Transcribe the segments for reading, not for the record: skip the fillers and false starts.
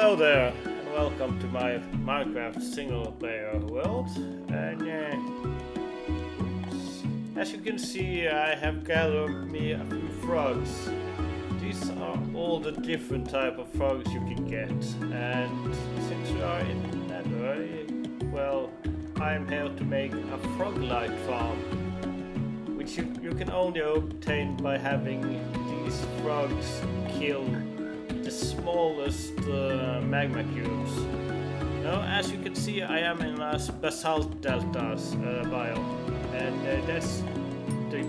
Hello there, and welcome to my Minecraft single player world. And as you can see, I have gathered me a few frogs. These are all the different type of frogs you can get. And since we are in the Nether, well, I'm here to make a frog-like farm, which you can only obtain by having these frogs kill the smallest magma cubes. Now, as you can see, I am in a basalt deltas biome, and that's the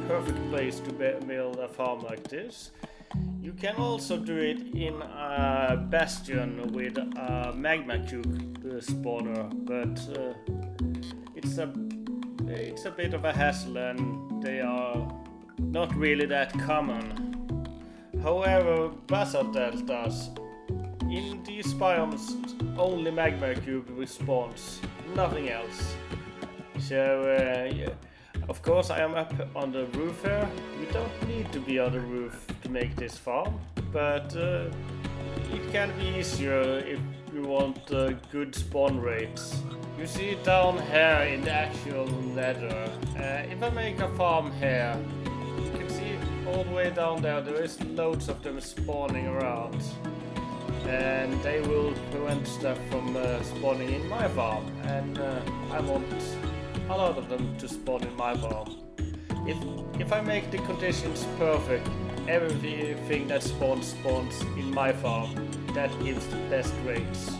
perfect place to build a farm like this. You can also do it in a bastion with a magma cube spawner, but it's a bit of a hassle, and they are not really that common. However, basalt deltas, in these biomes only magma cube respawns, nothing else. So yeah. Of course I am up on the roof here. You don't need to be on the roof to make this farm, but it can be easier if you want good spawn rates. You see down here in the actual nether, if I make a farm here, you can see all the way down there is loads of them spawning around, and they will prevent stuff from spawning in my farm, and I want a lot of them to spawn in my farm. If I make the conditions perfect, everything that spawns in my farm. That gives the best rates.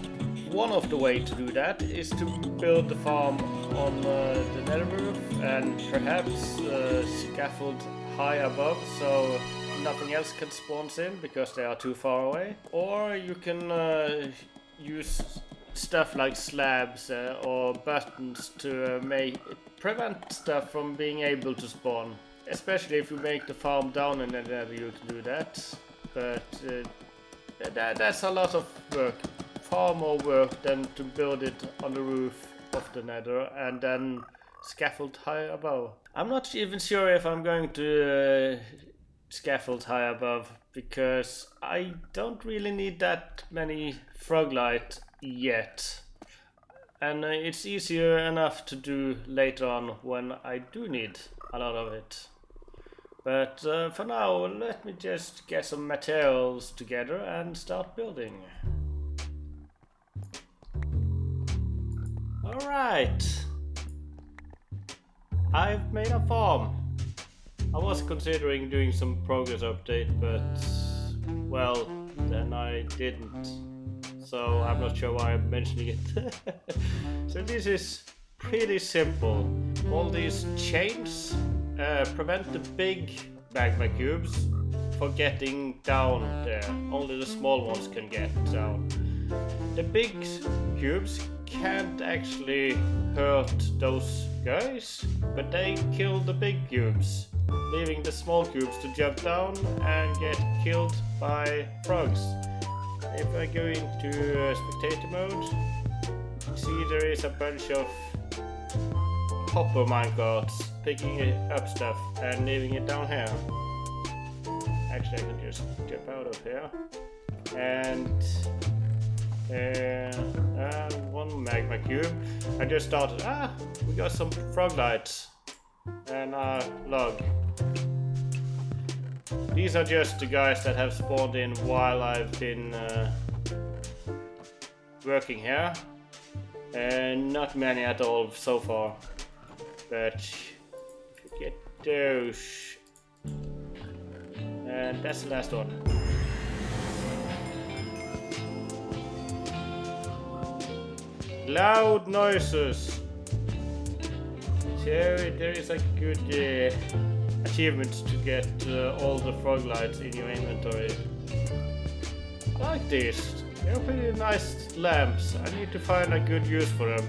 One of the way to do that is to build the farm on the nether roof and perhaps scaffold high above so nothing else can spawn in because they are too far away. Or you can use stuff like slabs or buttons to prevent stuff from being able to spawn. Especially if you make the farm down in the nether, you can do that. But that's a lot of work. Far more work than to build it on the roof of the nether and then scaffold high above. I'm not even sure if I'm going to scaffold high above, because I don't really need that many frog light yet, and it's easier enough to do later on when I do need a lot of it. But for now, let me just get some materials together and start building. Alright, I've made a farm. I was considering doing some progress update, but well, then I didn't. So I'm not sure why I'm mentioning it. So this is pretty simple. All these chains prevent the big magma cubes from getting down there. Only the small ones can get down. The big cubes can't actually hurt those guys, but they kill the big cubes, leaving the small cubes to jump down and get killed by frogs. If I go into spectator mode, you see there is a bunch of hopper minecarts picking up stuff and leaving it down here. Actually, I can just jump out of here. And one magma cube. I just started. We got some frog lights and a log. These are just the guys that have spawned in while I've been working here, and not many at all so far. But if you get those, and that's the last one. Loud noises. So there is a good achievement to get all the frog lights in your inventory. I like these. They're pretty nice lamps. I need to find a good use for them.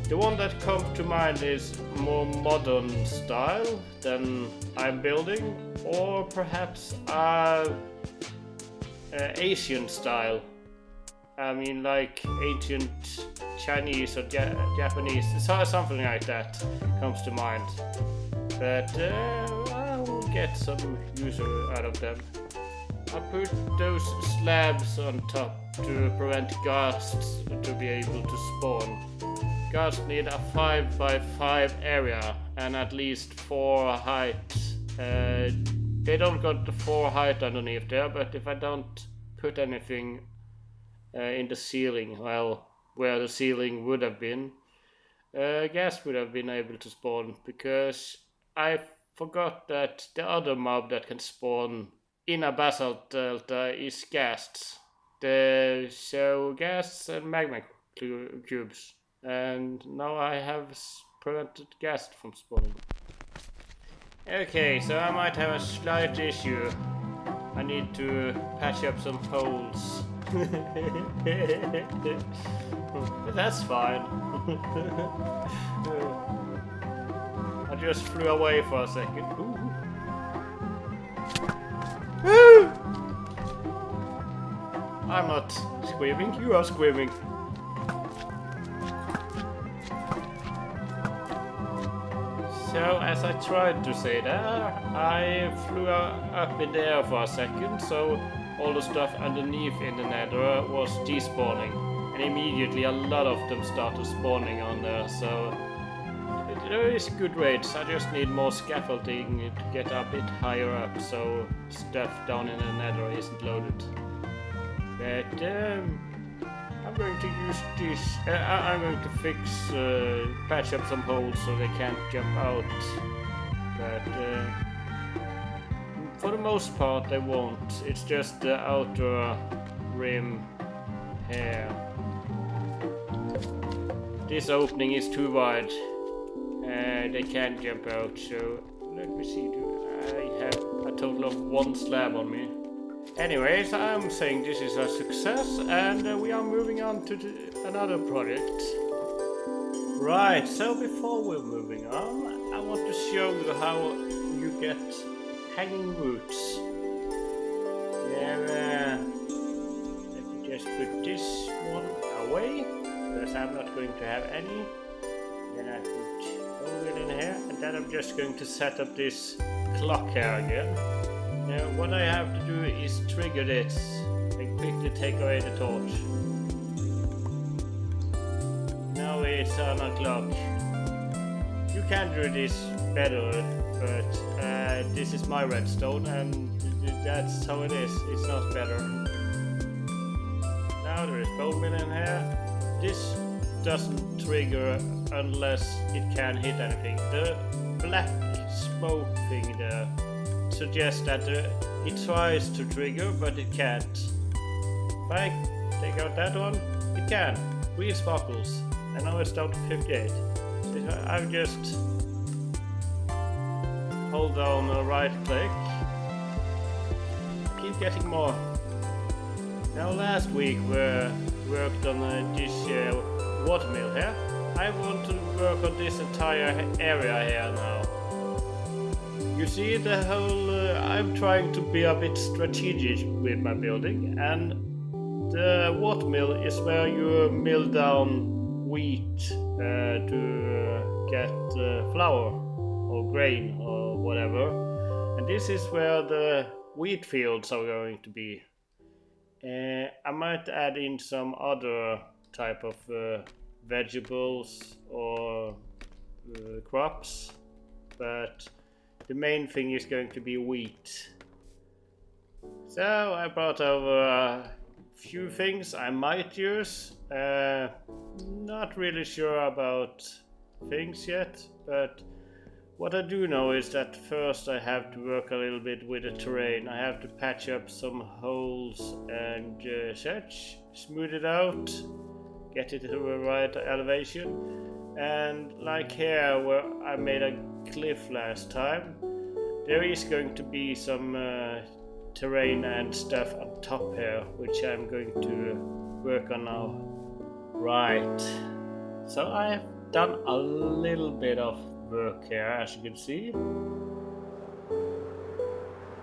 The one that comes to mind is more modern style than I'm building, or perhaps Asian style. I mean, like ancient Chinese or Japanese, something like that comes to mind. But I will get some use out of them. I put those slabs on top to prevent ghasts to be able to spawn. Ghasts need a 5 by 5 area and at least 4 height. They don't got the 4 height underneath there, but if I don't put anything in the ceiling, well, where the ceiling would have been, gas would have been able to spawn, because I forgot that the other mob that can spawn in a basalt delta is ghasts. So ghasts and magma cubes, and now I have prevented ghast from spawning. Okay, so I might have a slight issue. I need to patch up some holes. But that's fine. I just flew away for a second. Woo! I'm not screaming, you are screaming. So, as I tried to say there, I flew up in the air for a second, so all the stuff underneath in the nether was despawning. And immediately a lot of them started spawning on there, so there is good rates. I just need more scaffolding to get a bit higher up, so stuff down in the nether isn't loaded. But I'm going to use this. I'm going to fix, patch up some holes so they can't jump out. But for the most part, they won't. It's just the outer rim here. This opening is too wide. They can't jump out. So let me see. I have a total of 1 slab on me. Anyways, I'm saying this is a success, and we are moving on to another project. Right, so before we're moving on, I want to show you how you get hanging roots. Let me just put this one away, because I'm not going to have any. Then I put over in here, and then I'm just going to set up this clock here again. Now what I have to do is trigger this and quickly take away the torch. Now it's on a clock. You can do this better, but this is my redstone and that's how it is. It's not better. Now there is bone meal in here. This doesn't trigger unless it can hit anything. The black smoke thing there suggests that it tries to trigger, but it can't. If I take out that one, it can. 3 sparkles, and now it's down to 58. So I've just hold down the right click. Keep getting more. Now last week we worked on this watermill here. I want to work on this entire area here now. You see the whole, I'm trying to be a bit strategic with my building, and the watermill is where you mill down wheat to get flour or grain or whatever, and this is where the wheat fields are going to be. I might add in some other type of vegetables or crops, but the main thing is going to be wheat. So I brought over a few things I might use. Not really sure about things yet, but what I do know is that first I have to work a little bit with the terrain. I have to patch up some holes and such, smooth it out, get it to the right elevation. And like here where I made a cliff last time, there is going to be some terrain and stuff on top here, which I'm going to work on now. Right, so I have done a little bit of work here, as you can see.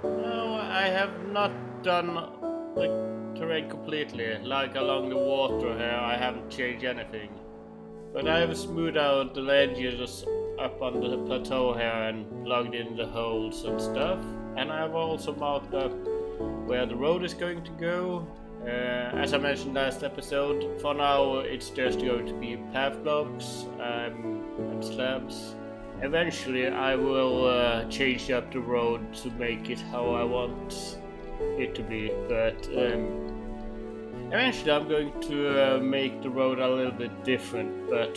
No, I have not done the terrain completely, like along the water here I haven't changed anything. But I have smoothed out the ledges up on the plateau here and plugged in the holes and stuff. And I have also marked up where the road is going to go As I mentioned last episode, for now it's just going to be path blocks and slabs. Eventually I will change up the road to make it how I want it to be, but eventually I'm going to make the road a little bit different, but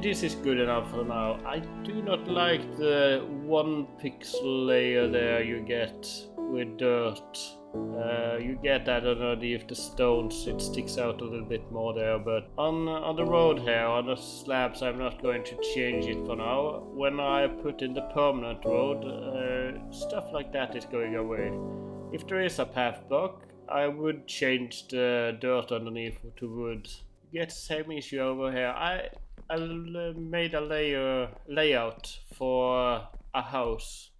this is good enough for now. I do not like the 1 pixel layer there you get with dirt. You get that underneath the stones, it sticks out a little bit more there, but on the road here, on the slabs, I'm not going to change it for now. When I put in the permanent road, stuff like that is going away. If there is a path block, I would change the dirt underneath to wood. You get the same issue over here. I made a layout for a house.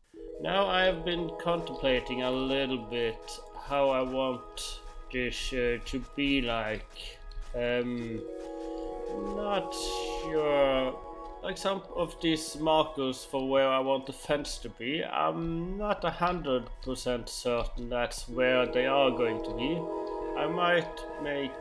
Now I've been contemplating a little bit how I want this to be like. Not sure. Like some of these markers for where I want the fence to be, I'm not 100% certain that's where they are going to be. I might make,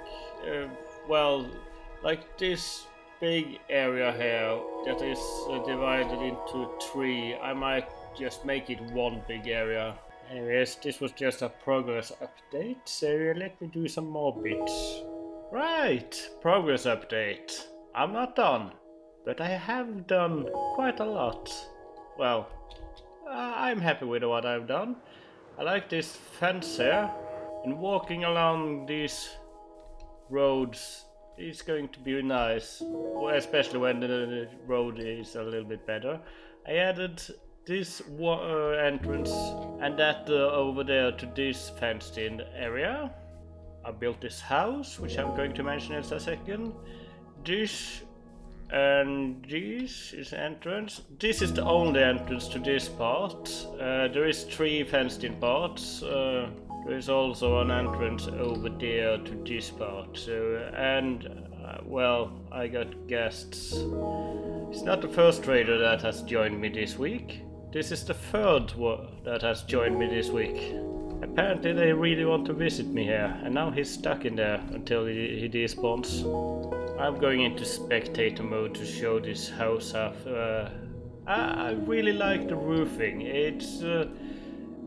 like this big area here that is divided into 3, I might just make it 1 big area. Anyways, this was just a progress update, so let me do some more bits. Right, progress update. I'm not done, but I have done quite a lot. Well, I'm happy with what I've done. I like this fence here, and walking along these roads is going to be nice, especially when the road is a little bit better. I added this entrance and that over there to this fenced in area. I built this house, which I'm going to mention in a second. This and this is entrance. This is the only entrance to this part. There is 3 fenced in parts. There is also an entrance over there to this part. So, I got guests. It's not the first trader that has joined me this week. This is the 3rd one that has joined me this week. Apparently they really want to visit me here, and now he's stuck in there until he despawns. I'm going into spectator mode to show this house off. I really like the roofing. It's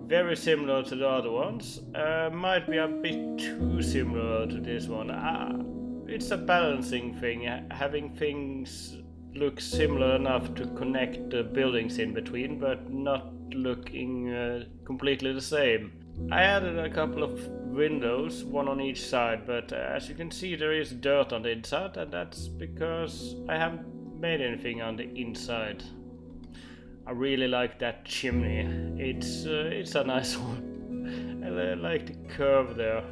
very similar to the other ones. Might be a bit too similar to this one. It's a balancing thing, having things look similar enough to connect the buildings in between, but not looking completely the same. I added a couple of windows, 1 on each side, but as you can see there is dirt on the inside, and that's because I haven't made anything on the inside. I really like that chimney. It's a nice one. I like the curve there.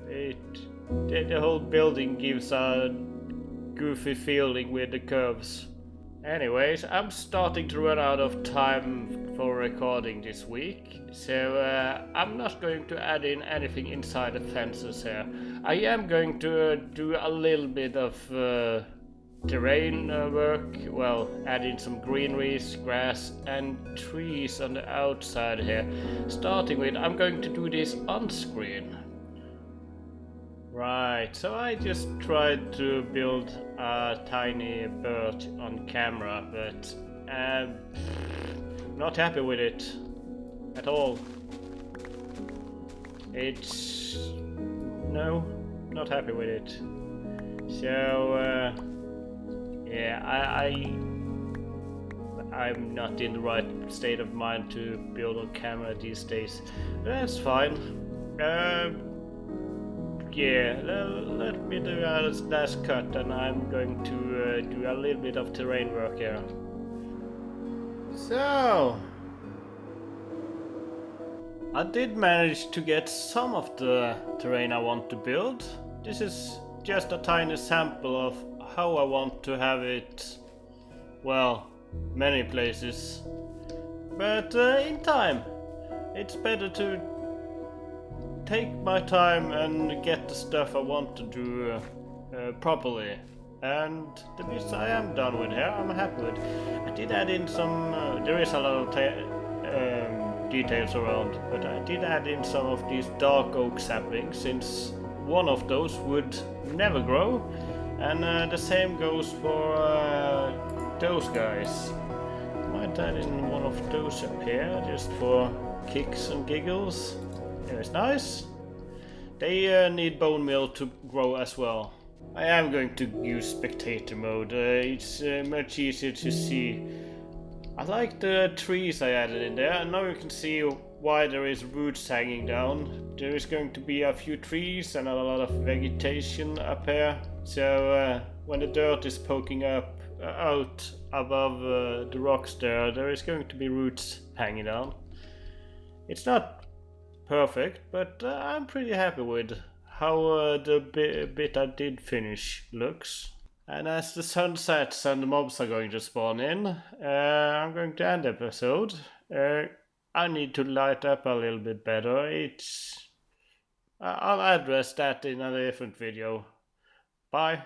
The whole building gives a goofy feeling with the curves. Anyways, I'm starting to run out of time for recording this week, so I'm not going to add in anything inside the fences here. I am going to do a little bit of terrain work, add in some greeneries, grass and trees on the outside here. Starting with, I'm going to do this on screen. Right, so I just tried to build a tiny bird on camera, but not happy with it at all. Not happy with it. So I'm not in the right state of mind to build on camera these days. That's fine. Let me do a last cut, and I'm going to do a little bit of terrain work here. So, I did manage to get some of the terrain I want to build. This is just a tiny sample of how I want to have it, many places. But in time, it's better to take my time and get the stuff I want to do properly. And the bits I am done with here, I'm happy with. I did add in some, there is a lot of details around, but I did add in some of these dark oak saplings, since one of those would never grow, and the same goes for those guys. Might add in one of those up here just for kicks and giggles. It's nice. They need bone meal to grow as well. I am going to use spectator mode. It's much easier to see. I like the trees I added in there, and now you can see why there is roots hanging down. There is going to be a few trees and a lot of vegetation up here, so when the dirt is poking up out above the rocks there is going to be roots hanging down. It's not perfect, but I'm pretty happy with how the bit I did finish looks. And as the sun sets and the mobs are going to spawn in, I'm going to end the episode. I need to light up a little bit better. I'll address that in a different video. Bye.